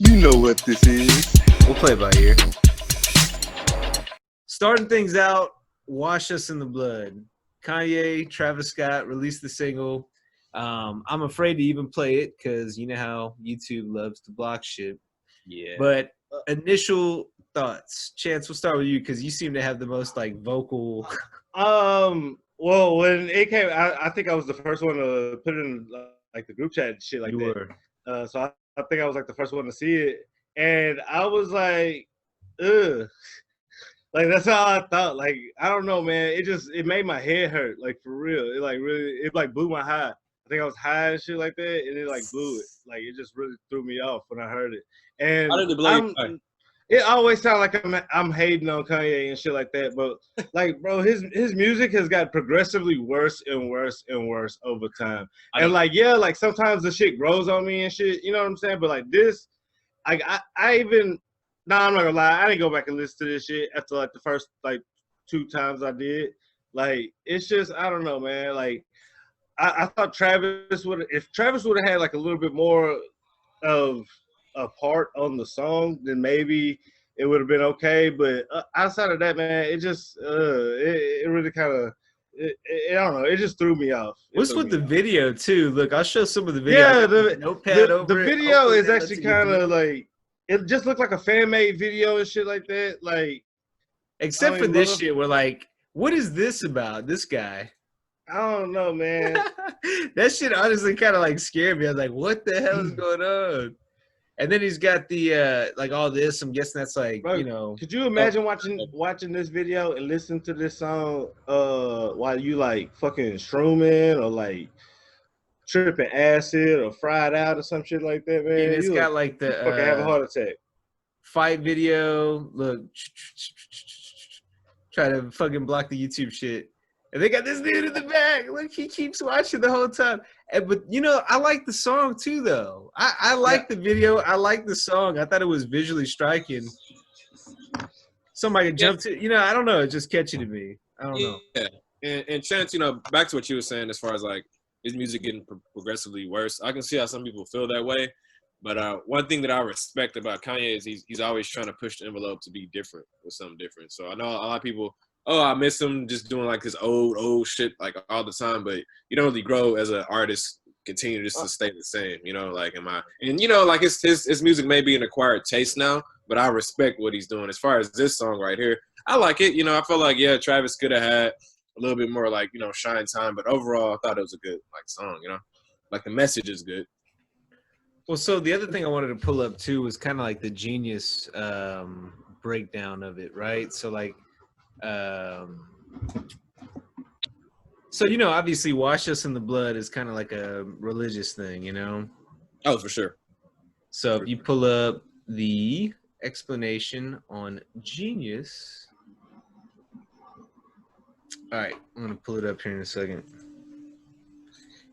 You know what this is. We'll play it by ear. Starting things out, Wash Us in the Blood. Kanye, Travis Scott released the single. I'm afraid to even play it because you know how YouTube loves to block shit. Yeah. But initial thoughts. Chance, we'll start with you because you seem to have the most like vocal. Well, when it came, I think I was the first one to put it in like the group chat and shit like You that. were. So I think I was like the first one to see it, and I was like, ugh. Like that's how I thought. Like I don't know, man. It made my head hurt. Like for real. It blew my high. I think I was high and shit like that, and it like blew it. Like it just really threw me off when I heard it. And How did it blow you away? it always sounds like I'm hating on Kanye and shit like that, but like, bro, his music has got progressively worse and worse and worse over time. And like, yeah, like sometimes the shit grows on me and shit, you know what I'm saying? But like this, like I even, nah, I'm not gonna lie, I didn't go back and listen to this shit after like the first like 2 times I did. Like, it's just, I don't know, man. Like, I thought if Travis would have had like a little bit more of a part on the song, then maybe it would have been okay. But outside of that, man, it just it really kind of I don't know. It just threw me off. What's with the video too? Look, I'll show some of the video. Yeah, the video is actually kind of like it just looked like a fan made video and shit like that. Like, except for this shit, we're like, what is this about? This guy. I don't know, man. That shit honestly kind of like scared me. I was like, what the hell is going on? And then he's got the like all this. I'm guessing that's like, bro, you know. Could you imagine watching this video and listen to this song while you like fucking shrooming or like tripping acid or fried out or some shit like that, man? And it's got like the fucking have a heart attack. Fight video. Look, try to fucking block the YouTube shit. And they got this dude in the back. Look, he keeps watching the whole time. But, you know, I like the song too, though. I like the video. I like the song. I thought it was visually striking. Somebody jumped to, you know, I don't know. It's just catchy to me. I don't know. Yeah. And Chance, you know, back to what you were saying as far as like his music getting progressively worse. I can see how some people feel that way. But one thing that I respect about Kanye is he's always trying to push the envelope to be different with something different. So I know a lot of people, oh, I miss him just doing like his old shit like all the time, but you don't really grow as an artist, continue just to stay the same, you know, like and you know, like his music may be an acquired taste now, but I respect what he's doing. As far as this song right here, I like it. You know, I feel like, yeah, Travis could have had a little bit more like, you know, shine time, but overall I thought it was a good like song, you know, like the message is good. Well, so the other thing I wanted to pull up too was kind of like the Genius breakdown of it, right? So like, so, you know, obviously Wash Us in the Blood is kind of like a religious thing, you know? Oh, for sure. So if you pull up the explanation on Genius. All right, I'm going to pull it up here in a second.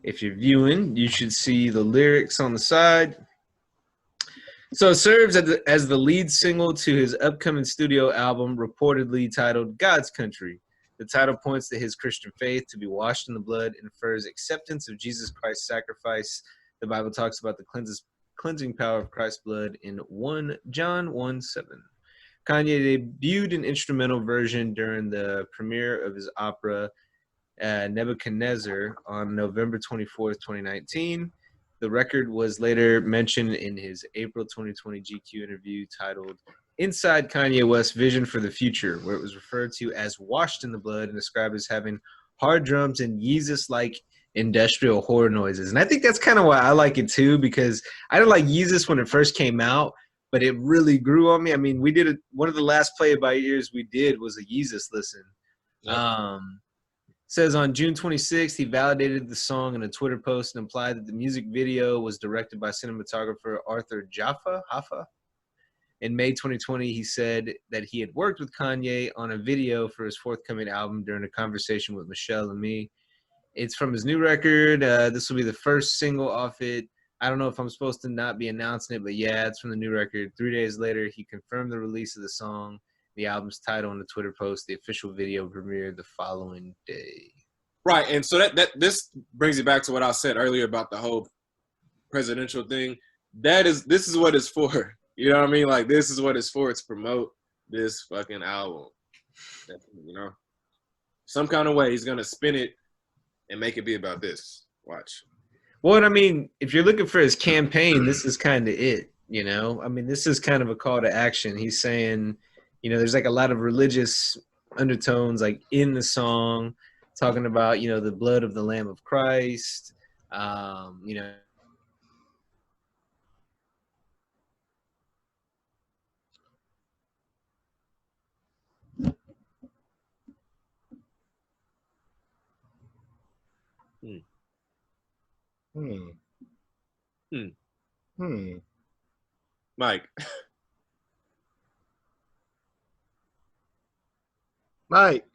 If you're viewing, you should see the lyrics on the side. So it serves as the lead single to his upcoming studio album, reportedly titled God's Country. The title points to his Christian faith. To be washed in the blood infers acceptance of Jesus Christ's sacrifice. The Bible talks about the cleansing power of Christ's blood in 1 John 1:7. Kanye debuted an instrumental version during the premiere of his opera Nebuchadnezzar on November 24th, 2019. The record was later mentioned in his April 2020 GQ interview titled Inside Kanye West's Vision for the Future, where it was referred to as washed in the blood and described as having hard drums and Yeezus-like industrial horror noises. And I think that's kind of why I like it too, because I didn't like Yeezus when it first came out, but it really grew on me. I mean, we did one of the last play it by ears we did was a Yeezus listen. Yeah. Says on June 26th, he validated the song in a Twitter post and implied that the music video was directed by cinematographer Arthur Jaffa. In May 2020, he said that he had worked with Kanye on a video for his forthcoming album during a conversation with Michelle and me. It's from his new record. This will be the first single off it. I don't know if I'm supposed to not be announcing it, but yeah, it's from the new record. 3 days later, he confirmed the release of the song, the album's title, on the Twitter post. The official video premiered the following day. Right, and so that this brings you back to what I said earlier about the whole presidential thing. This is what it's for. You know what I mean? Like, this is what it's for. It's promote this fucking album. You know? Some kind of way he's going to spin it and make it be about this. Watch. Well, I mean, if you're looking for his campaign, this is kind of it, you know? I mean, this is kind of a call to action. He's saying, you know, there's like a lot of religious undertones like in the song, talking about, you know, the blood of the Lamb of Christ, you know. Mike. Mike.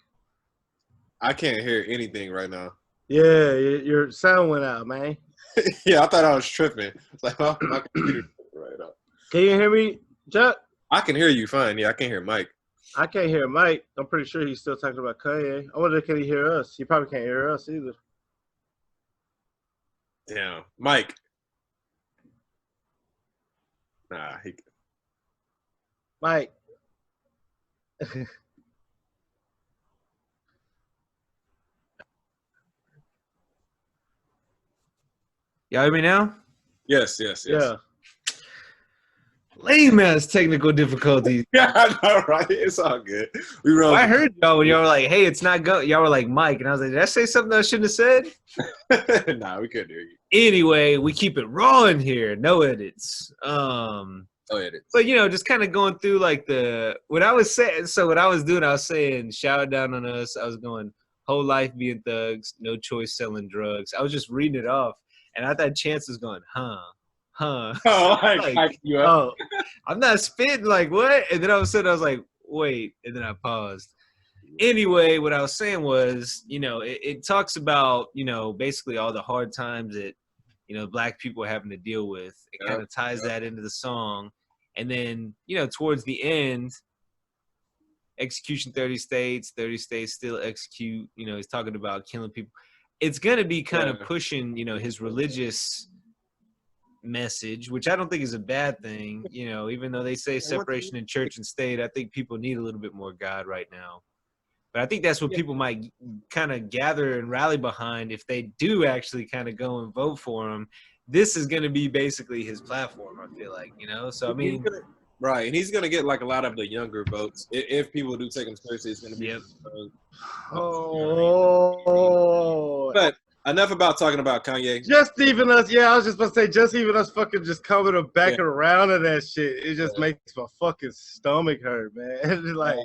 I can't hear anything right now. Yeah, your sound went out, man. Yeah, I thought I was tripping. It's like, oh, my computer right up. Can you hear me, Chuck? I can hear you fine. Yeah, I can hear Mike. I can't hear Mike. I'm pretty sure he's still talking about Kanye. I wonder, can he hear us? He probably can't hear us either. Damn. Mike. Nah, he. Mike. Y'all hear me now? Yes. Yeah. Lame ass technical difficulties. Yeah, I know, right? It's all good. We were. Well, I heard y'all when y'all were like, "Hey, it's not go." Y'all were like, "Mike," and I was like, "Did I say something I shouldn't have said?" Nah, we couldn't hear you. Anyway, we keep it raw in here, no edits. Oh, edits. But you know, just kind of going through like what I was saying. So what I was doing, I was saying, shout down on us. I was going, whole life being thugs, no choice selling drugs. I was just reading it off, and I thought Chance was going, huh. Oh, like, you up. I'm not spitting, like, what? And then all of a sudden I was like, wait, and then I paused. Anyway, what I was saying was, you know, it talks about, you know, basically all the hard times that, you know, Black people are having to deal with. It kind of ties that into the song. And then, you know, towards the end, execution 30 states still execute. You know, he's talking about killing people. It's going to be kind of pushing, you know, his religious message, which I don't think is a bad thing. You know, even though they say separation in church and state, I think people need a little bit more God right now. But I think that's what people might kind of gather and rally behind if they do actually kind of go and vote for him. This is going to be basically his platform, I feel like, you know? So, I mean... Right, and he's going to get, like, a lot of the younger votes. If people do take him seriously, it's going to be... Yep. But enough about talking about Kanye. Just even us, I was just about to say, just even us fucking just coming back around to that shit, it just makes my fucking stomach hurt, man. Like...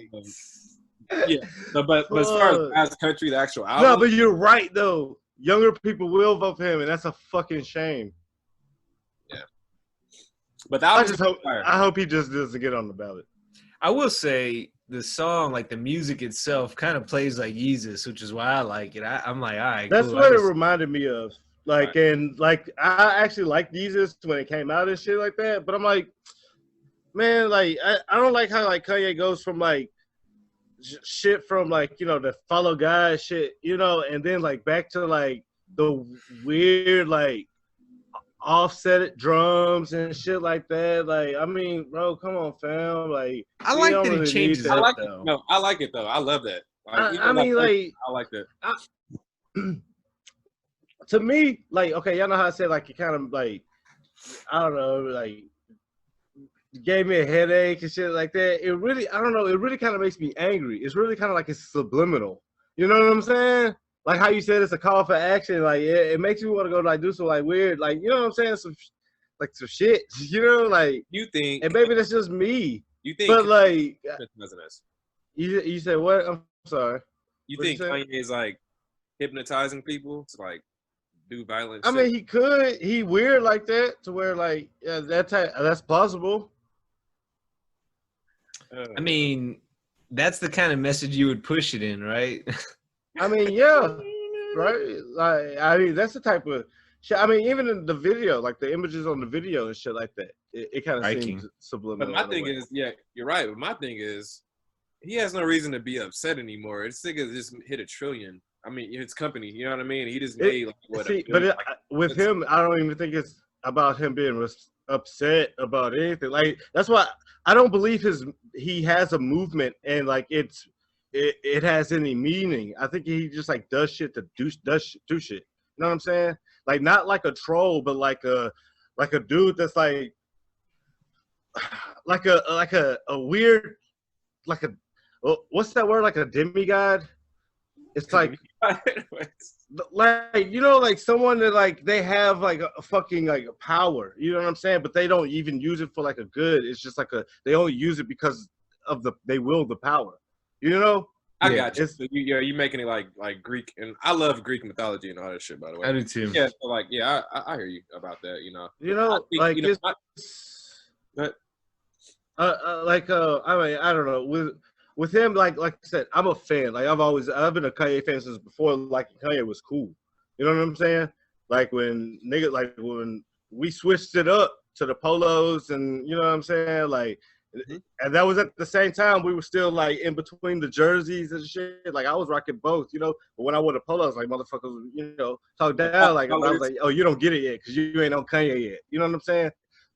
Yeah, but as far as country, the actual album. No, but you're right though. Younger people will vote for him, and that's a fucking shame. Yeah, but I hope he just doesn't get on the ballot. I will say the song, like the music itself, kind of plays like Jesus, which is why I like it. I'm like, all right, that's cool. what it reminded me of. Like, and like I actually liked Jesus when it came out and shit like that. But I'm like, man, like I don't like how like Kanye goes from like shit from like, you know, the follow God shit, you know, and then like back to like the weird like offset drums and shit like that. Like, I mean, bro, come on, fam. Like, I like that he changes it. I like it. No, I like it though. I love that. Like, I mean, like, I like that. To me, like, okay, y'all know how I said like it kind of like, I don't know, like gave me a headache and shit like that. It really, I don't know, it really kind of makes me angry. It's really kind of like it's subliminal. You know what I'm saying? Like how you said it's a call for action. Like it makes me want to go like do some like weird, like, you know what I'm saying? Some shit. You know, like you think, and maybe that's just me. You think, but like you said what? I'm sorry. You think Kanye is like hypnotizing people to like do violent shit? I mean, he could. He weird like that to where like that's possible. I mean, that's the kind of message you would push it in, right? I mean, yeah, right. Like, I mean, that's the type of shit. I mean, even in the video, like the images on the video and shit like that, it kind of seems subliminal. But my thing is, yeah, you're right. But my thing is, he has no reason to be upset anymore. This nigga just hit $1 trillion. I mean, his company, you know what I mean? He just made like what? See, with him, I don't even think it's about him being upset about anything. Like that's why I don't believe he has a movement and like it has any meaning. I think he just like does shit to do shit. You know what I'm saying? Like not like a troll, but like a dude that's like a weird like a what's that word, like a demigod. It's like like someone that like they have like a fucking like power, you know what I'm saying, but they don't even use it for like a good. It's just like they only use it because of they will the power, you know. I got you. So you making it like Greek, and I love Greek mythology and all that shit, by the way. I do too. Yeah, so like I hear you about that. You know, I mean, I don't know with him, like I said, I'm a fan. Like I've been a Kanye fan since before like Kanye was cool. You know what I'm saying? Like when we switched it up to the polos, and you know what I'm saying? Like, and that was at the same time we were still like in between the jerseys and shit. Like I was rocking both, you know. But when I wore the polos, like motherfuckers, you know, talk down. Like I was like, oh, you don't get it yet because you ain't on Kanye yet. You know what I'm saying?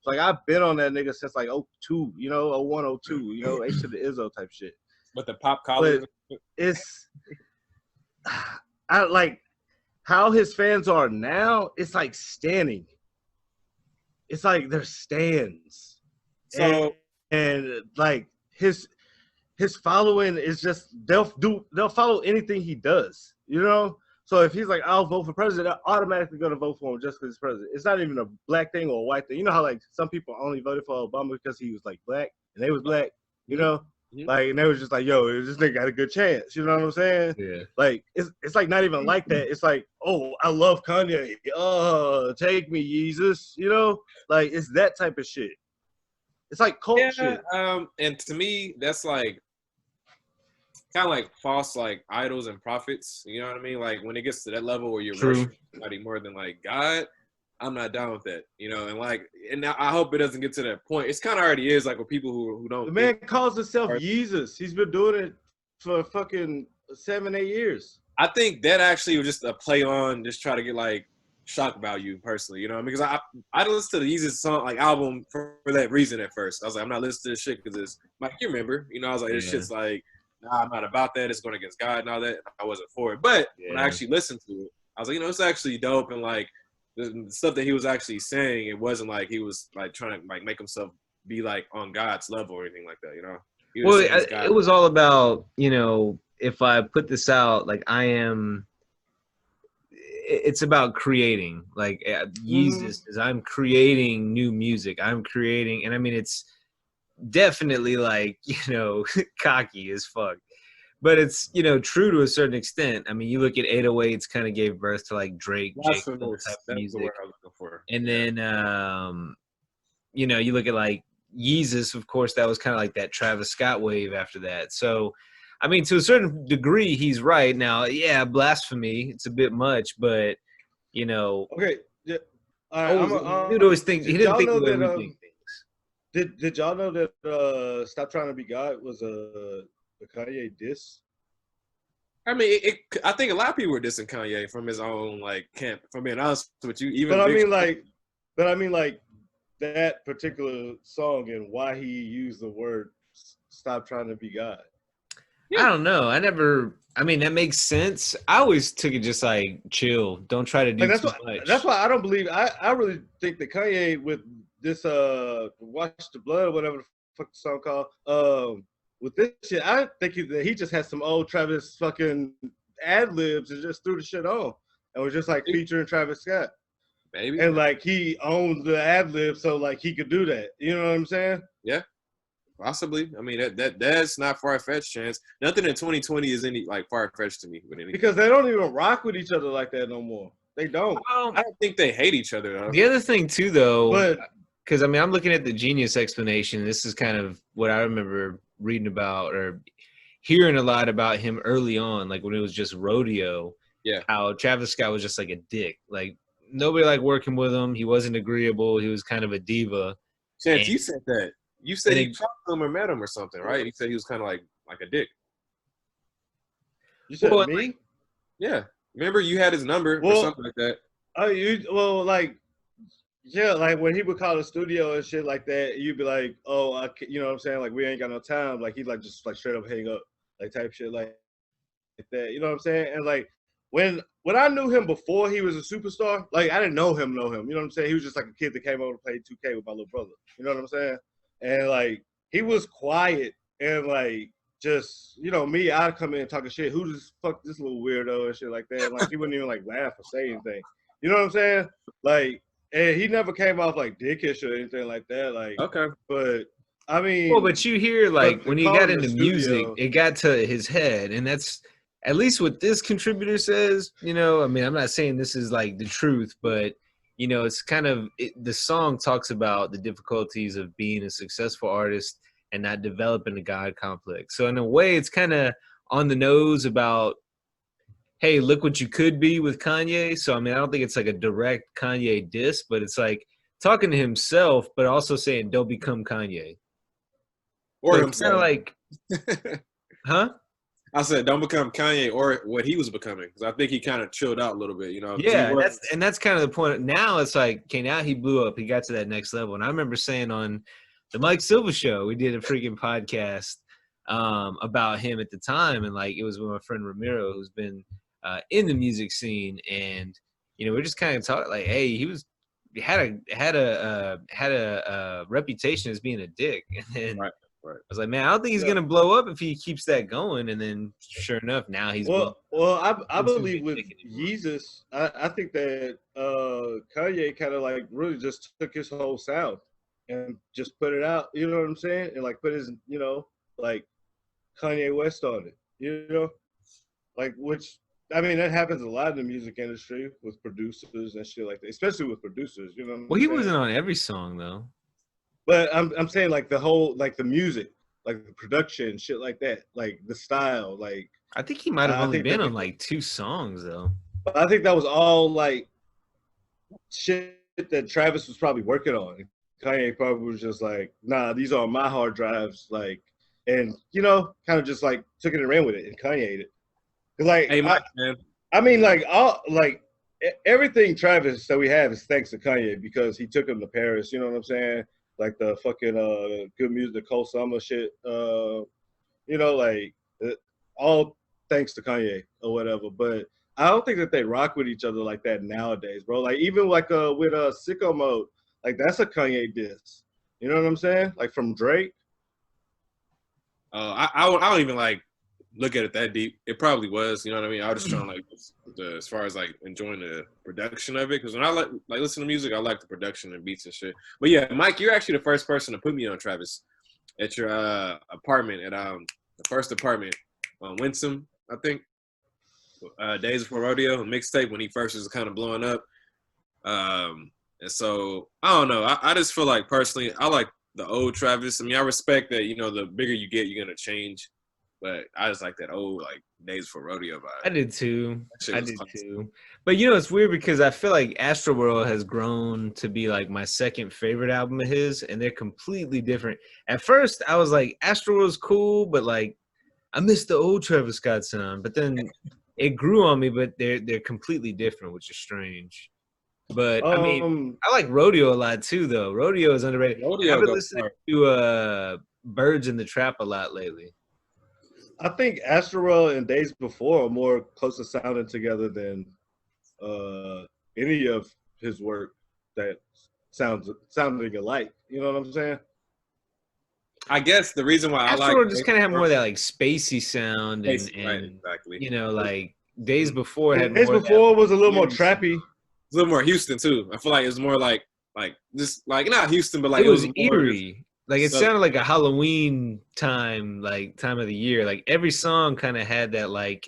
Like I've been on that nigga since like 02, you know, 01, 02, you know, H to the Izzo type shit. But the pop collar, I like how his fans are now. It's like standing. It's like they're stands. So and like his following is just they'll follow anything he does, you know. So if he's like, I'll vote for president, they're automatically gonna vote for him just because he's president. It's not even a black thing or a white thing. You know how like some people only voted for Obama because he was like black and they was black, you know? Like, and they was just like, yo, this nigga got a good chance. You know what I'm saying? Yeah. Like, it's like not even like that. It's like, oh, I love Kanye. Oh, take me, Jesus. You know? Like, it's that type of shit. It's like cult shit. And to me, that's like kind of like false like idols and prophets. You know what I mean? Like when it gets to that level where you're worshiping somebody more than like God, I'm not down with that, you know. And now I hope it doesn't get to that point. It's kind of already is like with people who don't. The man calls himself Jesus. He's been doing it for fucking 7-8 years. I think that actually was just a play on just try to get like shock value personally, you know. Because I listened to the Jesus song like album for that reason at first. I was like, I'm not listening to this shit because it's like you remember, you know. I was like, this shit's like, nah, I'm not about that. It's going against God and all that. I wasn't for it. But when I actually listened to it, I was like, you know, it's actually dope and like. The stuff that he was actually saying, it wasn't like he was like trying to like make himself be like on God's level or anything like that, you know. Well, it was all about, you know, if I put this out, like it's about creating. Like Jesus is, I'm creating new music. I'm creating, and I mean, it's definitely like, you know, cocky as fuck. But it's, you know, true to a certain extent. I mean, you look at 808s kind of gave birth to like Drake, J. Cole type of music. The word I was looking for. And then, you know, you look at like Yeezus, of course, that was kind of like that Travis Scott wave after that. So, I mean, to a certain degree, he's right. Now, yeah, blasphemy, it's a bit much, but, you know. Okay. Yeah. Dude always think, he didn't think the way we think things. Did y'all know that Stop Trying to Be God was a Kanye diss? I mean, I think a lot of people were dissing Kanye from his own like camp. If I'm being honest with you, even. But I mean, like that particular song and why he used the word "Stop Trying to Be God." I don't know. I mean, that makes sense. I always took it just like chill. Don't try to do too much. That's why I don't believe. I really think that Kanye with this "Watch the Blood," whatever the fuck the song called, with this shit, I think he just had some old Travis fucking ad libs and just threw the shit on and was just like featuring Travis Scott. Maybe. And like he owned the ad lib, so like he could do that. You know what I'm saying? Yeah, possibly. I mean that's not far fetched chance. Nothing in 2020 is any like far fetched to me with anything. Because they don't even rock with each other like that no more. They don't. I don't think they hate each other though. The other thing too, though, because I mean I'm looking at the Genius explanation. This is kind of what I remember reading about or hearing a lot about him early on, like when it was just rodeo. Yeah. How Travis Scott was just like a dick. Like nobody liked working with him. He wasn't agreeable. He was kind of a diva. Chance, you said that. You said you talked to him or met him or something, right? You said he was kind of like a dick. You said me? Like, yeah. Remember you had his number or something like that. Yeah, like when he would call the studio and shit like that, you'd be like, "Oh, you know what I'm saying? Like we ain't got no time." Like he'd like just like straight up hang up, like type shit like that. You know what I'm saying? And like when I knew him before he was a superstar, like I didn't know him. You know what I'm saying? He was just like a kid that came over to play 2K with my little brother. You know what I'm saying? And like he was quiet and like just me, I'd come in talking shit. Who this fuck this little weirdo and shit like that. And like he wouldn't even like laugh or say anything. You know what I'm saying? Like, and he never came off like dickish or anything like that. Like, Okay. but I Well, mean, but you hear like but to when he call got in the into music, studio, it got to his head, and that's at least what this contributor says. I mean, I'm not saying this is like the truth, but it's kind of the song talks about the difficulties of being a successful artist and not developing a God complex. So in a way, it's kind of on the nose about, hey, look what you could be with Kanye. So I mean, I don't think it's like a direct Kanye diss, but it's like talking to himself, but also saying, don't become Kanye. Or So it's kind of himself. like, huh? I said, don't become Kanye or what he was becoming, because I think he kind of chilled out a little bit, 'cause he Yeah, was. that's kind of the point. Now it's like, okay, now he blew up. He got to that next level. And I remember saying on the Mike Silva show, we did a freaking podcast about him at the time, and like it was with my friend Ramiro, who's been in the music scene, and we're just kind of talking like, hey, he had a reputation as being a dick, and then Right, right. I was like, man, I don't think he's yeah. gonna blow up if he keeps that going. And then, sure enough, now he's blown. Well, I Doesn't seem to be believe a with dick anymore. Yeezus, I think that Kanye kind of like really just took his whole sound and just put it out. You know what I'm saying? And like put his, like Kanye West on it. Like which I mean that happens a lot in the music industry with producers and shit like that, especially with producers. You know what Well, I'm he saying? wasn't on every song though. But I'm saying like the whole like the music, like the production, shit like that, like the style, like I think he might have I only think been that on like 2 songs though. I think that was all like shit that Travis was probably working on. Kanye probably was just like, nah, these are my hard drives, like, and kind of just like took it and ran with it and Kanye it. Cause like Hey, Mike, man. I mean like all like everything Travis that we have is thanks to Kanye because he took him to Paris. You know what I'm saying? Like the fucking good music, the Cold Summer shit. Like all thanks to Kanye or whatever. But I don't think that they rock with each other like that nowadays, bro. Like even like with Sicko Mode, like that's a Kanye diss. You know what I'm saying? Like from Drake. I don't even like look at it that deep. It probably was, you know what I mean? I was just trying to like as far as like enjoying the production of it, because when I like listen to music, I like the production and beats and shit. But yeah, Mike, you're actually the first person to put me on Travis at your apartment at the first apartment on Winsome, I think. Days Before Rodeo, a mixtape when he first was kind of blowing up. And so I don't know. I just feel like personally, I like the old Travis. I mean, I respect that, the bigger you get, you're gonna change. But I just like that old like Days Before Rodeo vibe. I did too. That shit I was did classic. too. But it's weird because I feel like Astroworld has grown to be like my second favorite album of his, and they're completely different. At first, I was like, Astroworld's cool, but like I miss the old Travis Scott sound. But then it grew on me, but they're completely different, which is strange. But I mean, I like Rodeo a lot too, though. Rodeo is underrated. And I've Rodeo been goes listening hard. to Birds in the Trap a lot lately. I think Astroworld and Days Before are more closer sounding together than any of his work that sounding alike. You know what I'm saying? I guess the reason why I like Astroworld just kind of have more of that like spacey sound, and right, exactly. like Days Before had Days more of that Before was a little more eerie sound. trappy. It's a little more Houston too. I feel like it was more like just like not Houston, but like It was more eerie. Like it sounded like a Halloween time of the year. Like every song kind of had that like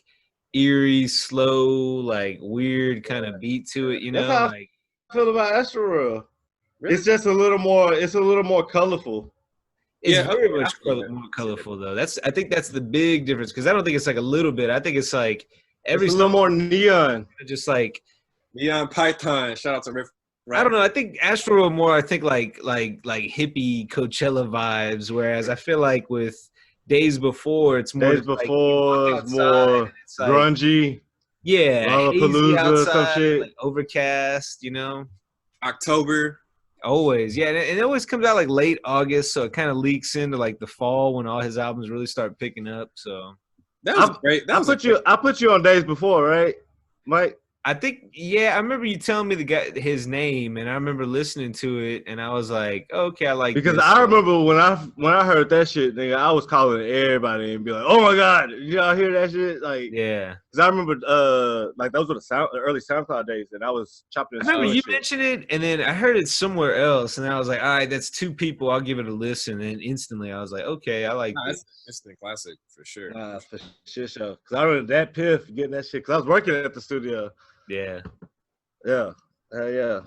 eerie, slow, like weird kind of beat to it. That's how Like I feel about Astroworld. Really? It's just a little more. It's a little more colorful. it's Yeah, very okay, I much see that. more colorful though. I think that's the big difference, because I don't think it's like a little bit. I think it's like every It's a little song more neon. just like Neon Python. Shout out to Riff. I don't know. I think Astro more. I think like hippie Coachella vibes. Whereas I feel like with Days Before, it's more Days just like you walk Before is outside and more it's like grungy. yeah, hazy Lollapalooza or some outside, shit. like overcast. October. Always, yeah, and it always comes out like late August, so it kind of leaks into like the fall when all his albums really start picking up. So That was great. That was I put you on days before, right, Mike? I think, yeah, I remember you telling me his name, and I remember listening to it, and I was like, okay, I like because this. I remember when I heard that shit, nigga, I was calling everybody and be like, "Oh my god, did y'all hear that shit?" Like, Yeah, because I remember, like those were the early SoundCloud days, and I was chopping. I remember you mentioned it, and then I heard it somewhere else, and I was like, all right, that's 2 people. I'll give it a listen, and instantly I was like, okay, I like this. It's the classic for sure. For shit show. Because I remember that piff getting that shit. Because I was working at the studio. Yeah. Yeah. Yeah.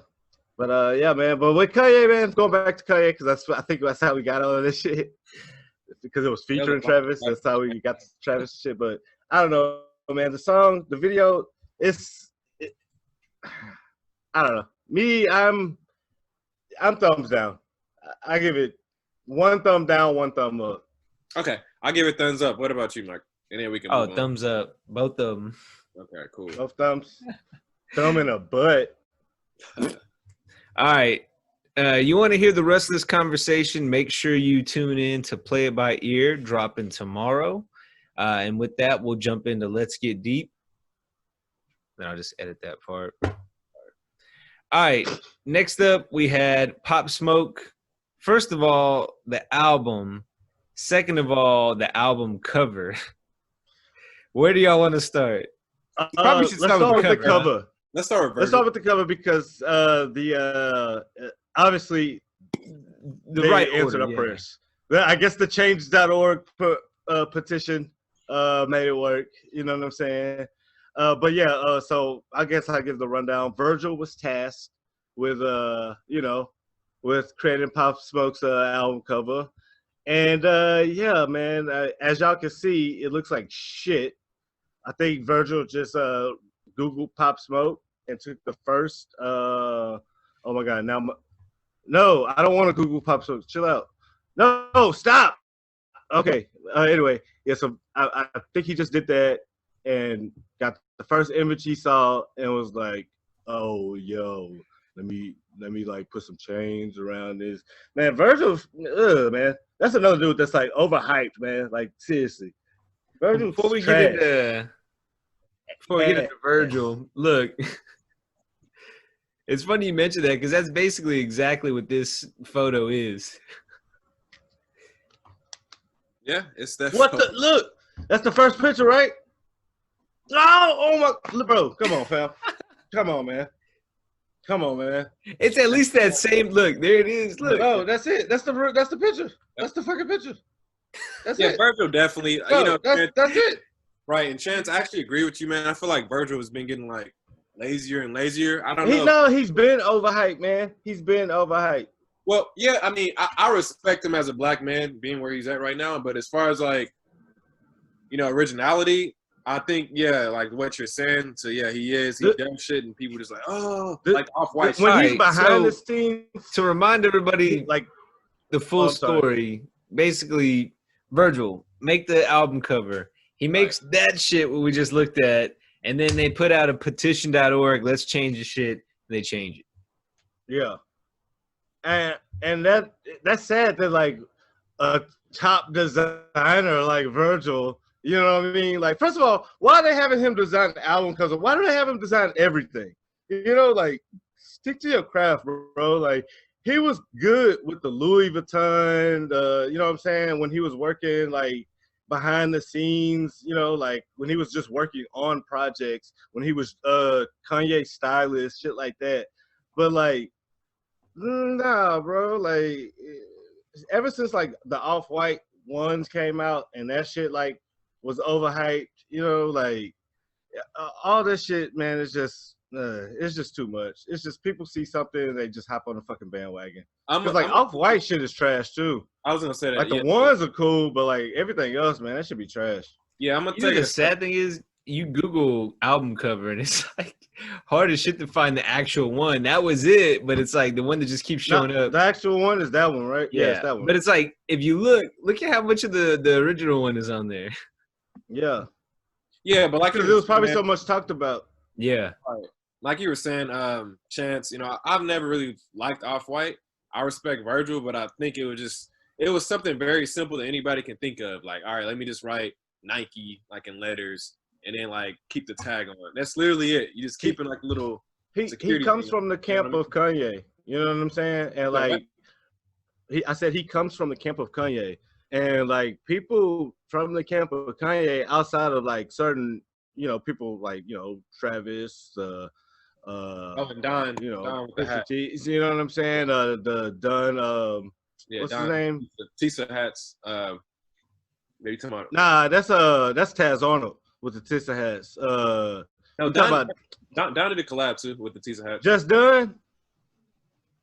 But yeah, man. But with Kanye, man, going back to Kanye, because I think that's how we got all of this shit. Because it was featuring Travis. That's how we got Travis shit. But I don't know, man. The song, the video, I don't know. Me, I'm thumbs down. I give it 1 thumb down, 1 thumb up. Okay, I'll give it thumbs up. What about you, Mike? And then we can. Oh, thumbs up, both of them. Okay, cool. Both thumbs. Thumb in a butt. All right. You want to hear the rest of this conversation? Make sure you tune in to Play It By Ear, dropping tomorrow. And with that, we'll jump into Let's Get Deep. Then I'll just edit that part. All right. Next up, we had Pop Smoke. First of all, the album. Second of all, the album cover. Where do y'all want to start? Probably should start with the cover. Let's start with Virgil. Let's start with the cover because obviously the right answered order, our prayers. I guess the change.org petition made it work. You know what I'm saying? But yeah, so I guess I give the rundown. Virgil was tasked with with creating Pop Smoke's album cover, and yeah, man, as y'all can see, it looks like shit. I think Virgil just Googled Pop Smoke and took the first. Oh my god! No, I don't want to Google Pop Smoke. Chill out. No, stop. Okay. Anyway, yeah. So I think he just did that and got the first image he saw and was like, "Oh, yo, let me like put some chains around this." Man, Virgil, man, that's another dude that's like overhyped, man. Like seriously. Virgil's Before we trash. get into Virgil, look, it's funny you mentioned that because that's basically exactly what this photo is. Yeah, it's that. What the look? That's the first picture, right? Oh my, bro, come on, fam, come on, man. It's at least that same look. There it is. Look. Oh, that's it. That's the picture. That's the fucking picture. That's it. Virgil definitely. Bro, that's it. Right, and Chance, I actually agree with you, man. I feel like Virgil has been getting like lazier and lazier. I don't know. He's been overhyped, man. He's been overhyped. Well, yeah, I mean, I respect him as a black man being where he's at right now, but as far as like, originality, I think, yeah, like what you're saying. So yeah, he does shit, and people just like, like Off-White. When he's behind the scenes. To remind everybody, like the full story, basically, Virgil make the album cover. He makes that shit what we just looked at, and then they put out a petition.org. Let's change the shit. And they change it. Yeah, and that's sad that like a top designer like Virgil, you know what I mean? Like, first of all, why are they having him design the album cover? Why do they have him design everything? Like stick to your craft, bro. Like he was good with the Louis Vuitton, you know what I'm saying? When he was working like behind the scenes, like when he was just working on projects, when he was Kanye stylist, shit like that. But like, nah, bro. Like, ever since like the Off-White ones came out and that shit like was overhyped, like all this shit, man, it's just too much. It's just people see something and they just hop on the fucking bandwagon. Because like Off-White shit is trash too. I was gonna say that. Like the ones are cool, but like everything else, man, that should be trash. Yeah, I'm gonna tell you. The sad thing is, you Google album cover and it's like hard as shit to find the actual one. That was it, but it's like the one that just keeps showing up. The actual one is that one, right? Yeah, it's that one. But it's like if you look at how much of the original one is on there. Yeah. Yeah, but like it was probably so much talked about. Yeah. Like you were saying, Chance, I've never really liked Off-White. I respect Virgil, but I think it was something very simple that anybody can think of. Like, all right, let me just write Nike like in letters, and then like keep the tag on. That's literally it. You just keep it like a little He security comes thing. from the You know camp what I mean? of Kanye. You know what I'm saying? And Wait, what? like I said he comes from the camp of Kanye. And like people from the camp of Kanye outside of like certain, people like, Travis, Oh, and Don with the Pusha hat. T, you know what I'm saying? The Dunn, Yeah, what's his Don. name? Tisa hats. Maybe talking about. Nah, that's Taz Arnold with the Tissa hats. No, You talking about Don did a collab too with the Tisa hats. Just Done?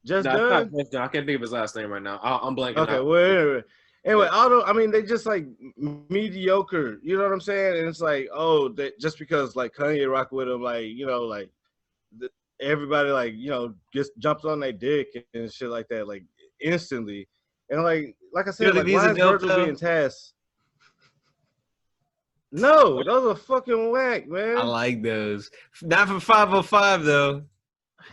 Just No, it's not Done? Jeff John. I can't think of his last name right now. I'm blanking Okay, out. well, anyway, Yeah. although I mean they just like mediocre, you know what I'm saying? And it's like, oh, that just because like Kanye rock with him, like like everybody like just jumps on their dick and shit like that, like instantly. And like I You said, don't think like these why are is dope Virgil though? being tasked? No, those are fucking whack, I man. like those. Not for 505 though.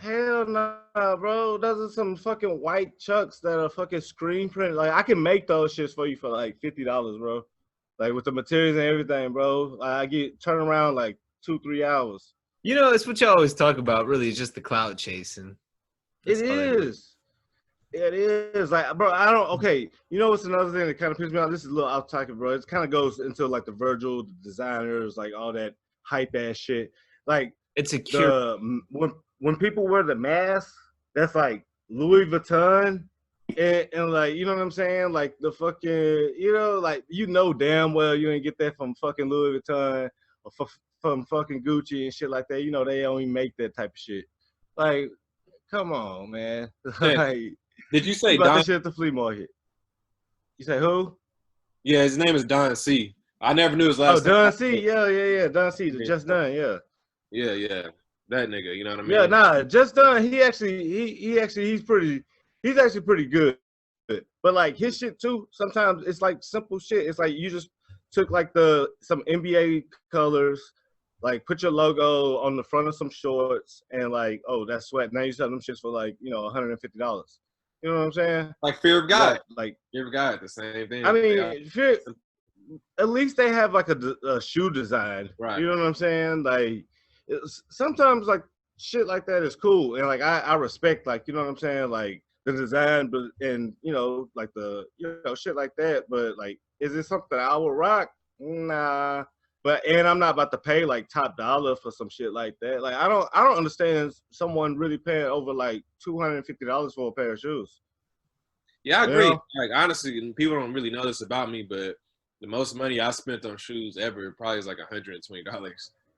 Hell nah, bro. Those are some fucking white chucks that are fucking screen print. Like I can make those shits for you for like $50, bro. Like with the materials and everything, bro. Like, I get turn around like 2-3 hours. You know, it's what you always talk about. Really, it's just the cloud chasing. It That's all it is. is. It is. Like, bro, I don't okay. You know what's another thing that kind of pisses me off? This is a little off topic, bro. It kind of goes into like the Virgil, the designers, like all that hype ass shit. Like It's a cure. when people wear the mask, that's like Louis Vuitton, and like you know what I'm saying, like the fucking like damn well you ain't get that from fucking Louis Vuitton or from fucking Gucci and shit like that. They only make that type of shit. Like, come on, man. Yeah. Like Did you you say bought Don? that shit at the flea market. You say who? Yeah, his name is Don C. I never knew his Oh, last name. Don C. Yeah. Don C. The Just Done. Yeah. Yeah. That nigga, you know what I mean? Yeah, nah, Just Done. He's actually pretty good. But like his shit too, sometimes it's like simple shit. It's like you just took like some NBA colors, like put your logo on the front of some shorts, and like, oh, that's sweat. Now you sell them shits for like $150. You know what I'm saying? Like Fear of God. Like Fear of God, the same thing. I mean, at least they have like a shoe design. Right. You know what I'm saying? Like sometimes like shit like that is cool, and like I respect like you know what I'm saying, like the design, but and like the shit like that. But like, is it something I would rock? Nah. And I'm not about to pay like top dollar for some shit like that. Like I don't understand someone really paying over like $250 for a pair of shoes. Yeah, I agree. Like honestly, and people don't really know this about me, but the most money I spent on shoes ever probably is like $120.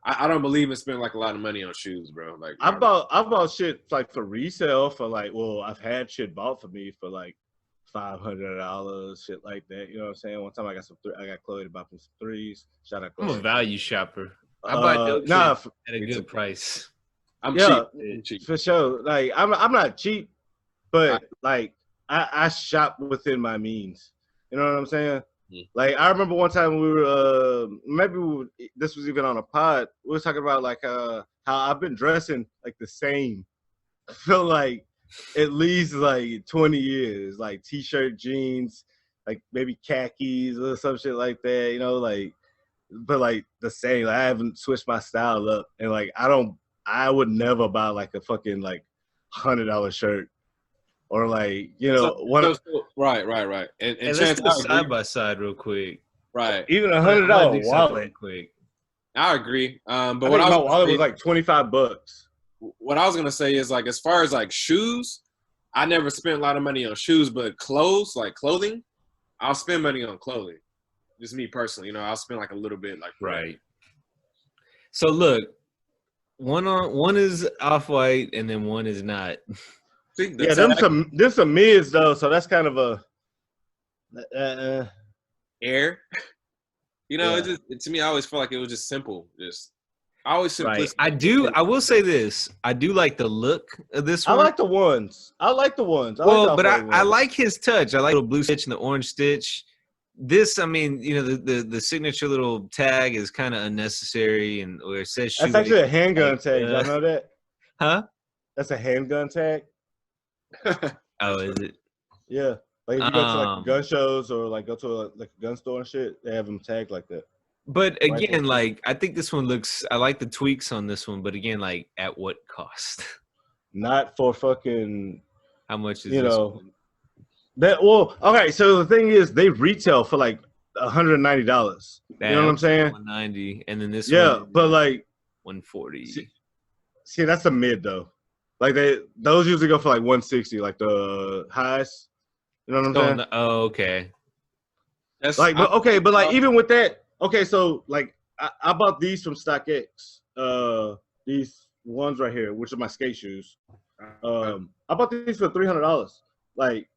I don't believe in spending like a lot of money on shoes, bro. Like I bought shit like for resale for like, well, I've had shit bought for me for like $500, shit like that. You know what I'm saying? One time I got Chloe to buy some threes. Shout out I'm Chloe. a value shopper. I buy dope shit at a good price. I'm cheap for sure. Like I'm not cheap, but like I shop within my means. You know what I'm saying? Like I remember one time we were this was even on a pod. We were talking about like how I've been dressing like the same. I feel like at least like 20 years, like t-shirt, jeans, like maybe khakis or some shit like that. Like but like the same. Like, I haven't switched my style up, and like I would never buy like a fucking like $100 shirt. Or like right, and let's go side by side real quick. Right, even $100 wallet. Quick. I agree. But my wallet was like $25. What I was gonna say is like as far as like shoes, I never spent a lot of money on shoes, but clothes, like clothing, I'll spend money on clothing. Just me personally, I'll spend like a little bit, like right. So look, one is off-white and then one is not. Yeah, them some mids though, so that's kind of a air. It just to me, I always felt like it was just simple. I always simplistic. Right. I will say this. I do like the look of this one. I like the ones. I like his touch. I like the blue stitch and the orange stitch. This, I mean, the signature little tag is kind of unnecessary, and where it says that's actually a handgun tag. Y'all know that? Huh? That's a handgun tag. Oh, is it? Yeah, like if you go to like Um, gun shows or like go to like a gun store and shit, they have them tagged like that. but Rifle. again, like I think this one looks. I like the tweaks on this one, but again, like at what cost? Not for fucking, How much is you this know, one? that. Well, okay. So the thing is, they retail for like $190. You know what I'm saying? 190, and then this one Yeah, is but like, 140. see, that's a mid though. Like those usually go for like 160, like the highs. You know what I'm saying? Oh, okay. That's Like, but okay, but like even with that, okay, so like I bought these from StockX, these ones right here, which are my skate shoes. I bought these for $300, like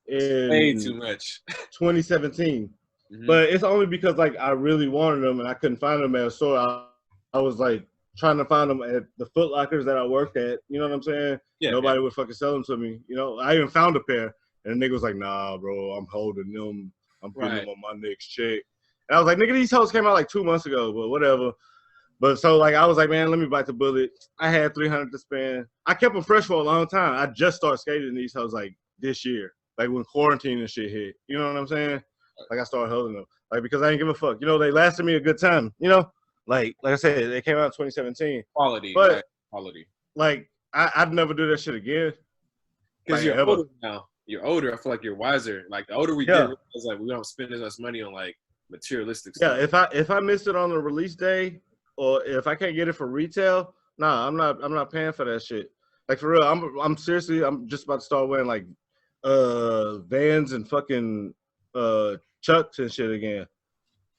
way too in much. 2017. Mhm. But it's only because like I really wanted them and I couldn't find them at a store. I was like trying to find them at the Foot Lockers that I worked at. You know what I'm saying? Yeah, Nobody would fucking sell them to me. You know, I even found a pair, and the nigga was like, "Nah, bro, I'm holding them. I'm putting them on my next check." And I was like, "Nigga, these hoes came out like 2 months ago, but whatever." But so like I was like, "Man, let me bite the bullet." I had 300 to spend. I kept them fresh for a long time. I just started skating these hoes like this year, like when quarantine and shit hit. You know what I'm saying? Like I started holding them, like because I didn't give a fuck. You know, they lasted me a good time. You know, like I said, they came out in 2017. quality, But right? Quality. like I'd never do that shit again. Because Like, you're ever. older now. You're older. I feel like you're wiser. Like the older we get, it's like we don't spend as much money on like materialistic Yeah, stuff. if I missed it on the release day, or if I can't get it for retail, nah, I'm not paying for that shit. Like for real, I'm seriously, I'm just about to start wearing like Vans and fucking Chucks and shit again,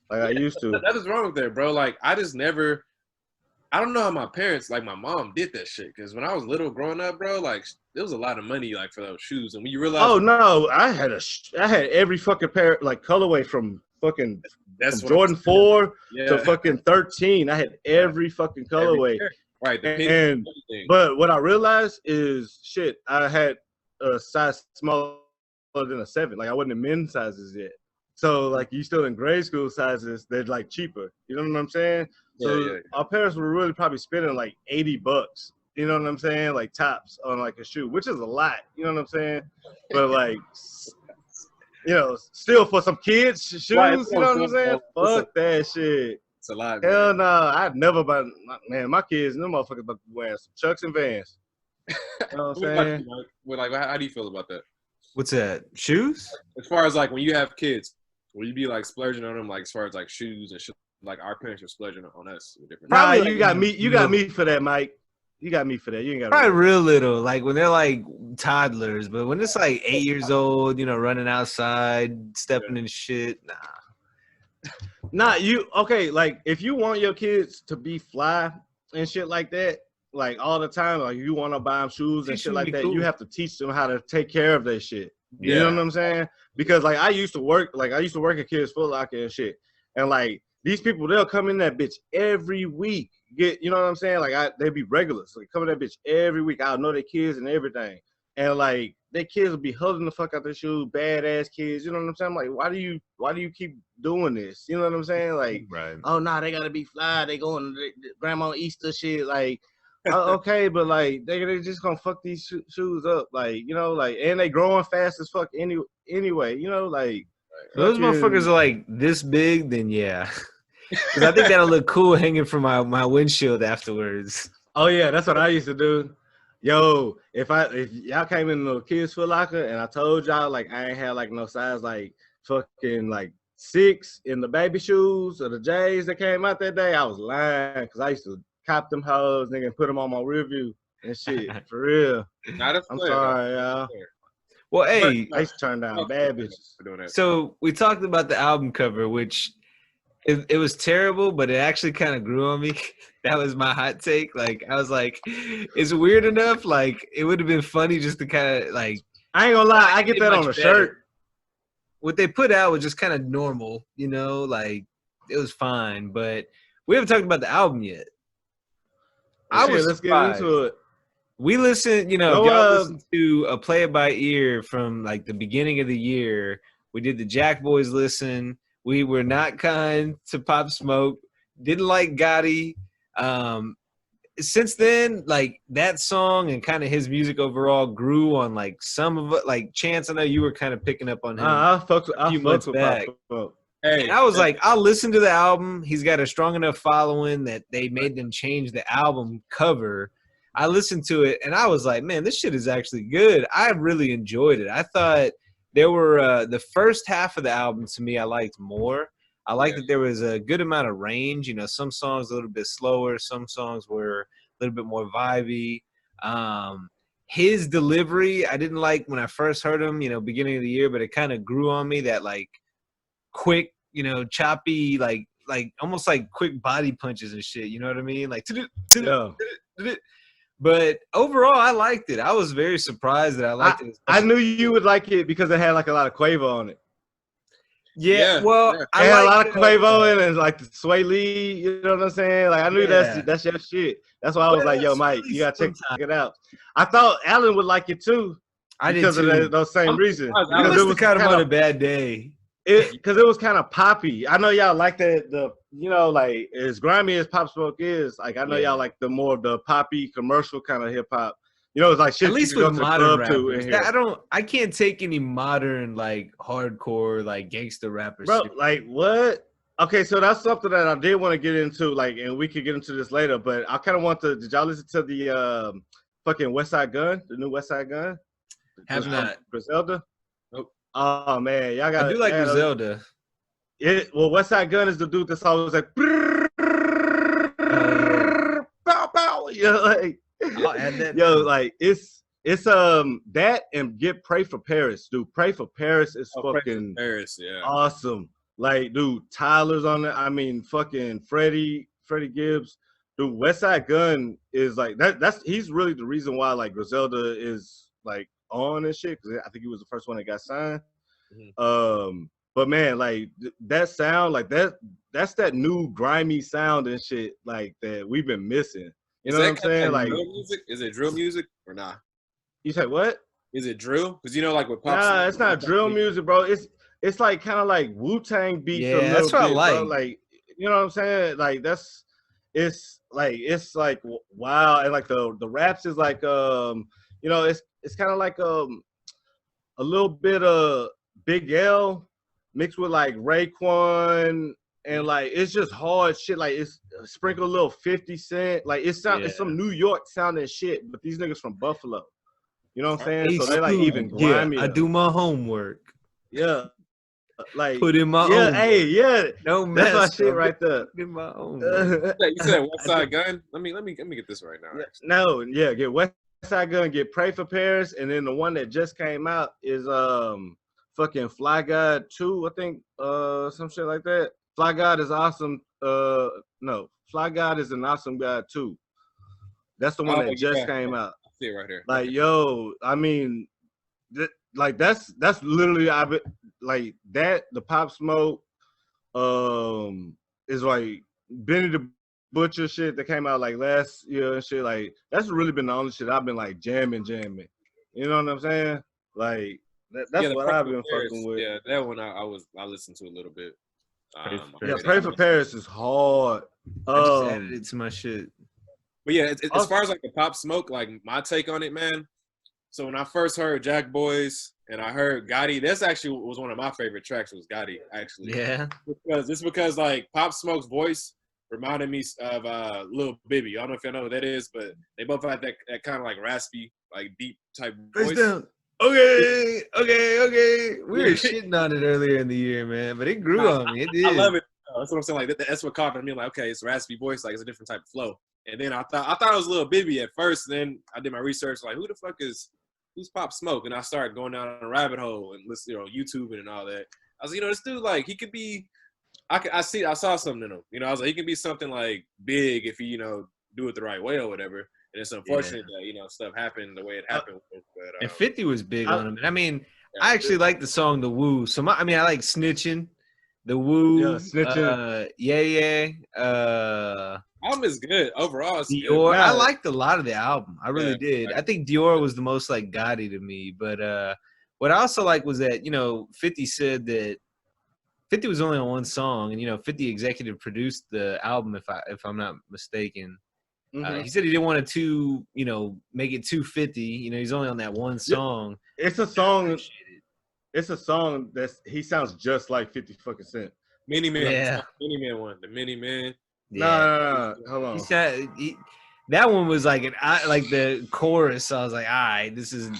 like I used to. That is wrong with that, bro. Like I just never. I don't know how my parents, like my mom, did that shit. Because when I was little, growing up, bro, like there was a lot of money like for those shoes, and when you realize, Oh no, I had every fucking pair like colorway from fucking that's from what Jordan 4 yeah. to fucking 13. I had every fucking colorway. Right. And but what I realized is shit, I had a size smaller than a 7. Like I wasn't in men's sizes yet. So like you still in grade school sizes, they're like cheaper. You know what I'm saying? So our parents were really probably spending like $80. You know what I'm saying? Like tops on like a shoe, which is a lot. You know what I'm saying? But like, you know, still for some kids shoes. Right, you know what I'm saying? Fuck that shit. It's a lot. Hell no, I'd never buy. Man, my kids, them motherfuckers about to wear some Chucks and Vans. You know what I'm saying? Like, how do you feel about that? What's that? Shoes? As far as like when you have kids, will you be like splurging on them, like as far as like shoes and shit? Like our parents are splurging on us with different. Nah, Probably you got me. You got me for that, Mike. You got me for that. You ain't got probably real little, like when they're like toddlers, but when it's like 8 years old, you know, running outside, stepping in shit, nah. Nah, you okay? Like if you want your kids to be fly and shit like that, like all the time, like you want to buy them shoes and shit like that, you have to teach them how to take care of their shit. You know what I'm saying? Because like I used to work at Kids Foot Locker and shit, and like these people, they'll come in that bitch every week. You know what I'm saying? Like they be regulars, like come in that bitch every week. I'll know their kids and everything, and like their kids will be holding the fuck out their shoes, badass kids. You know what I'm saying? Like why do you keep doing this? You know what I'm saying? Like oh nah, they gotta be fly. They going to grandma Easter shit. Like okay, but like they just gonna fuck these shoes up. Like you know, like and they growing fast as fuck anyway. You know, like those motherfuckers are like this big, then yeah. Because I think that'll look cool hanging from my windshield afterwards. Oh yeah, that's what I used to do. Yo, if y'all came in the Kids Foot Locker and I told y'all like I ain't had like no size like fucking like 6 in the baby shoes or the J's that came out that day, I was lying because I used to cop them hoes, nigga, and put them on my rear view and shit. For real. I'm sorry, y'all. Well, hey, I used to turn down bad bitches. So we talked about the album cover, which it was terrible, but it actually kind of grew on me. That was my hot take. Like I was like, it's weird enough. Like it would have been funny just to kind of like. I ain't gonna lie, I get that on a shirt. What they put out was just kind of normal, you know, like it was fine. But we haven't talked about the album yet. Let's get into it. We listened, you know, if y'all listen to a Play It By Ear from like the beginning of the year. We did the Jack Boys listen. We were not kind to Pop Smoke. Didn't like Gotti. since then, like that song and kind of his music overall grew on like some of it. Like Chance, I know you were kind of picking up on him I fucks a few months with back. Pop Smoke. Hey, And I was like, I'll listen to the album. He's got a strong enough following that they made them change the album cover. I listened to it and I was like, man, this shit is actually good. I really enjoyed it. I thought there were the first half of the album to me I liked more. I liked that there was a good amount of range. You know, some songs a little bit slower, some songs were a little bit more vibey. His delivery, I didn't like when I first heard him, you know, beginning of the year, but it kind of grew on me that like quick, you know, choppy, like almost like quick body punches and shit. You know what I mean? Like, Yeah. but overall, I liked it. I was very surprised that I liked it. I knew you would like it because it had like a lot of Quavo on it. Yeah, well, it had a lot of Quavo in it, like the Sway Lee. You know what I'm saying? Like I knew that's your shit. That's why I was like, yo, Mike, you gotta check it out. I thought Alan would like it too. Because of those same reasons. I must have caught him on a bad day. Because it was kind of poppy. I know y'all like the you know, like as grimy as Pop Smoke is, like I know y'all like the more of the poppy commercial kind of hip hop. You know, it's like shit. At least you with go to modern the club rappers. to in here. I can't take any modern like hardcore like gangster rappers. Bro, like what? Okay, so that's something that I did want to get into, like, and we could get into this later. But I kind of want to. Did y'all listen to the fucking West Side Gun, the new West Side Gun? Have not. Griselda? Nope. Oh man, y'all got. I do like Griselda. Well, West Side Gun is the dude that's always like, bow, bow. You know, like, I'll add that. Yo, like it's that and get Pray for Paris, dude. Pray for Paris is fucking Paris, yeah, awesome. Like, dude, Tyler's on it. I mean, fucking Freddie Gibbs, dude. West Side Gun is like that. He's really the reason why like Griselda is like on and shit. Because I think he was the first one that got signed. Mm-hmm. But man, like that sound, like that's that new grimy sound and shit, like that we've been missing. You know what I'm saying? Like, drill music? Is it drill music or not? Nah? You say what? Is it drill? Because you know, like with pop. Nah, it's not drill music, bro. It's like kind of like Wu-Tang beats. Yeah, a little that's what bit, I like. Bro. Like, you know what I'm saying? Like it's like wow, and like the raps is like you know, it's kind of like a little bit of Big L mixed with like Raekwon. And like it's just hard shit. Like it's sprinkle a little 50 Cent. Like it's some New York sounding shit, but these niggas from Buffalo. You know what I'm saying? So they like even grimy. Yeah, I do my homework. Yeah. Like put in my own. Hey, yeah. No mess. That's my shit right there. Put in my own. You said West Side Gun? Let me get this right now. Get West Side Gun, get Pray for Paris, and then the one that just came out is fucking Fly God 2, I think, some shit like that. Fly God is awesome. No, Fly God is an awesome guy too. That's the one that just came out. I see it right here. Like, yo, I mean, like that's literally like that. The Pop Smoke, is like Benny the Butcher shit that came out like last year and shit. Like that's really been the only shit I've been like jamming. You know what I'm saying? Like that's what I've been fucking with. Yeah, that one I listened to a little bit. Pray for Paris is hard. I just added it to my shit. But yeah, as far as like the Pop Smoke, like my take on it, man. So when I first heard Jack Boys and I heard Gotti, that's actually was one of my favorite tracks. Was Gotti actually? Yeah. Because like Pop Smoke's voice reminded me of Lil Bibby. I don't know if you know who that is, but they both had that kind of like raspy, like deep type voice. Down. Okay. We were shitting on it earlier in the year, man, but it grew on me. It did. I love it. That's what I'm saying. Like that's what caught me. Like, okay, it's raspy voice, like it's a different type of flow. And then I thought it was Lil Bibby at first. And then I did my research, like who's Pop Smoke? And I started going down a rabbit hole and listening, YouTube and all that. I was like, this dude, like he could be. I saw something in him. I was like, he can be something like big if he, do it the right way or whatever. And it's unfortunate that, stuff happened the way it happened. But, and 50 was big on him. And I mean, I actually like the song The Woo. So I like Snitching, The Woo. Yeah, Snitching. Album is good overall. It's Dior. Good. I liked a lot of the album. I really did. I think Dior was the most like Gotti to me. But what I also like was that, 50 said that 50 was only on one song, and 50 executive produced the album if I'm not mistaken. He said he didn't want to make it 250. He's only on that one song. It's a song. It's a song he sounds just like 50 fucking Cent. Mini Man. Yeah. Mini Man one. The Mini Man. Nah. Hold on. He said that one was like like the chorus. So I was like, all right, this is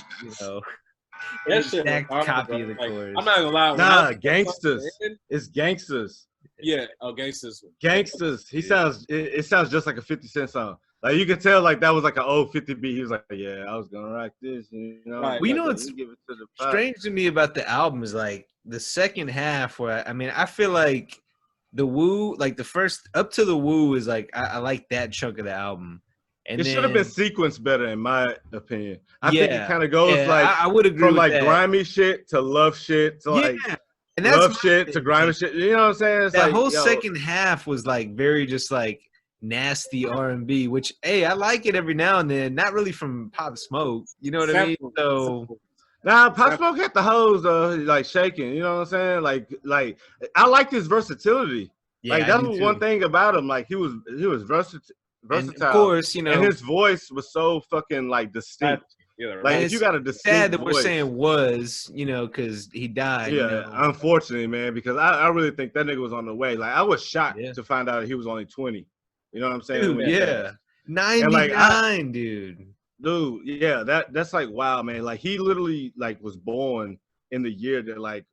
that shit exact hard, copy bro. of the chorus. I'm not gonna lie. Nah, Gangsters. It's Gangsters. Yeah, Gangsters. Gangsters. He sounds. It sounds just like a 50 Cent song. Like you could tell, like that was like an old 50 beat. He was like, "Yeah, I was gonna rock this." Right. Well, what's strange to me about the album is like the second half, where I feel like the Woo, like the first up to the Woo, is like I like that chunk of the album. And it should have been sequenced better, in my opinion. I think it kind of goes like I would agree from with like that. grimy shit to love shit to like and that's love shit to grimy shit. You know what I'm saying? It's that like, whole second half was like very just like nasty R&B, which I like it every now and then. Not really from Pop Smoke, you know what I mean? So nah, Pop Smoke had the hoes like shaking. You know what I'm saying? Like I like his versatility. Yeah, like that was one thing about him. Like he was versatile. And of course, and his voice was so fucking like distinct. Like if you got a distinct sad that voice, we're saying was, because he died. Yeah, unfortunately, man, because I really think that nigga was on the way. Like I was shocked to find out he was only 20. You know what I'm saying? Dude, 99, dude. Dude, yeah, that's like wow, man. Like he literally like was born in the year that like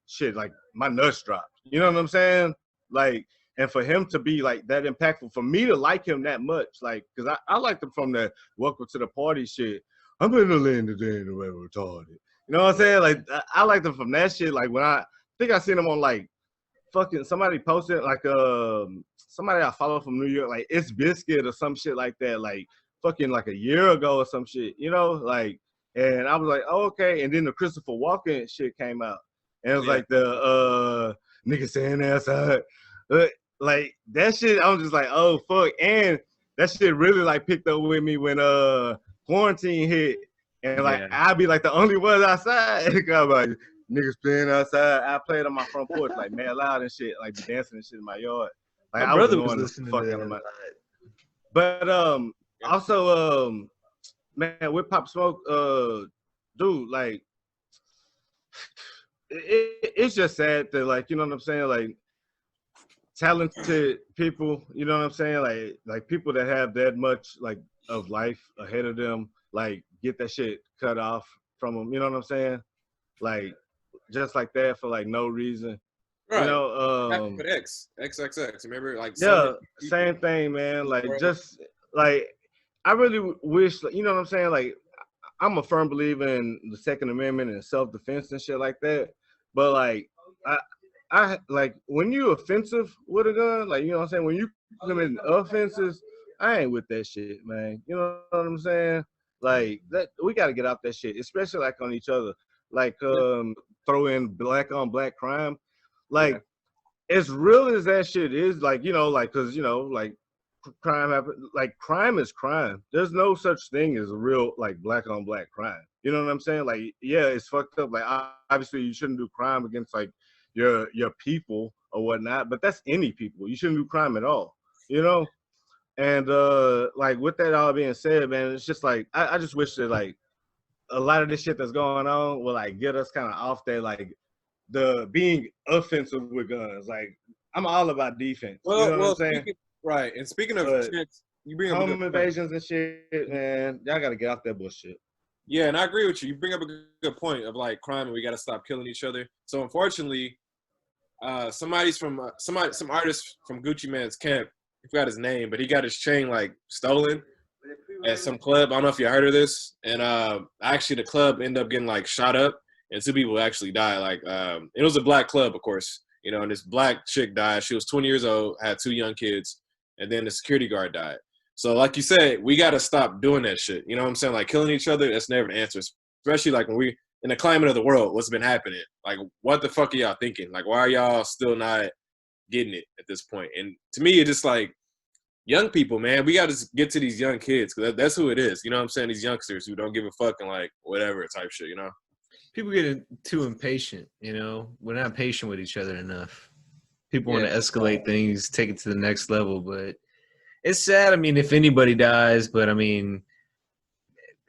shit, like my nuts dropped. You know what I'm saying? Like, and for him to be like that impactful, for me to like him that much, like, because I liked him from the Welcome to the Party shit. I'm in the land of the retarded. You know what I'm saying? Like I liked him from that shit. Like when I think I seen him on like fucking somebody posted like somebody I follow from New York, like It's Biscuit or some shit like that, like fucking like a year ago or some shit, like, and I was like, oh, okay. And then the Christopher Walken shit came out, and it was like the nigga saying outside, like that shit. I was just like, oh fuck, and that shit really like picked up with me when quarantine hit, and like I'd be like the only one outside. I'm like, niggas playing outside. I played on my front porch like mad loud and shit, like dancing and shit in my yard. Like my brother was listening to that. But also man, with Pop Smoke, dude, like it's just sad that like, you know what I'm saying, like talented people, you know what I'm saying, like people that have that much like of life ahead of them, like get that shit cut off from them, you know what I'm saying, like just like that for like no reason. Right. You know, but XXX, remember? Like same thing, man. Like just like I really wish, you know what I'm saying? Like I'm a firm believer in the Second Amendment and self-defense and shit like that. But like I like when you offensive with a gun, like, you know what I'm saying? When you commit offenses, I ain't with that shit, man. You know what I'm saying? Like that, we got to get out that shit, especially like on each other. Like throw in black on black crime. Like as real as that shit is, like, you know, like, cause you know, like crime happen, like crime is crime. There's no such thing as a real like black on black crime. You know what I'm saying? Like, yeah, it's fucked up. Like obviously you shouldn't do crime against like your people or whatnot, but that's any people. You shouldn't do crime at all, you know? And like with that all being said, man, it's just like I just wish that like a lot of this shit that's going on will like get us kind of off that like the being offensive with guns. Like I'm all about defense. Well, you know what I'm saying? Right. And speaking of checks, you bring up home invasions and shit, man. Y'all gotta get off that bullshit. Yeah, and I agree with you. You bring up a good point of like crime, and we gotta stop killing each other. So unfortunately, some artist from Gucci Mane's camp, I forgot his name, but he got his chain like stolen at some club. I don't know if you heard of this. And actually the club ended up getting like shot up, and 2 people actually died. Like it was a black club, of course, you know, and this black chick died. She was 20 years old, had 2 young kids, and then the security guard died. So like you said, we gotta stop doing that shit. You know what I'm saying? Like killing each other, that's never the answer. Especially like when we in the climate of the world, what's been happening? Like what the fuck are y'all thinking? Like why are y'all still not getting it at this point? And to me, it's just like young people, man, we got to get to these young kids because that's who it is. You know what I'm saying? These youngsters who don't give a fuck and like whatever type shit, you know? People get too impatient, you know? We're not patient with each other enough. People want to escalate things, take it to the next level, but It's sad. I mean, if anybody dies, but I mean,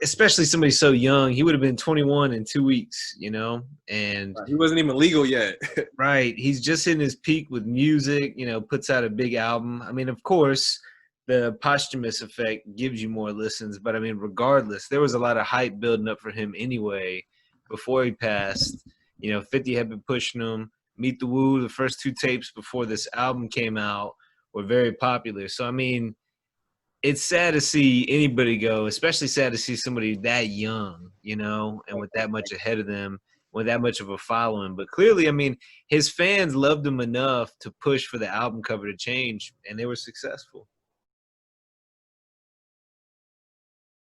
especially somebody so young, he would have been 21 in 2 weeks, you know? And He wasn't even legal yet. right, he's just in his peak with music, you know, puts out a big album. I mean, of course, the posthumous effect gives you more listens, but I mean, regardless, there was a lot of hype building up for him anyway before he passed. You know, 50 had been pushing him. Meet the Woo, the first 2 tapes before this album came out were very popular. So, I mean, it's sad to see anybody go, especially sad to see somebody that young, you know, and with that much ahead of them, with that much of a following. But clearly, I mean, his fans loved him enough to push for the album cover to change, and they were successful.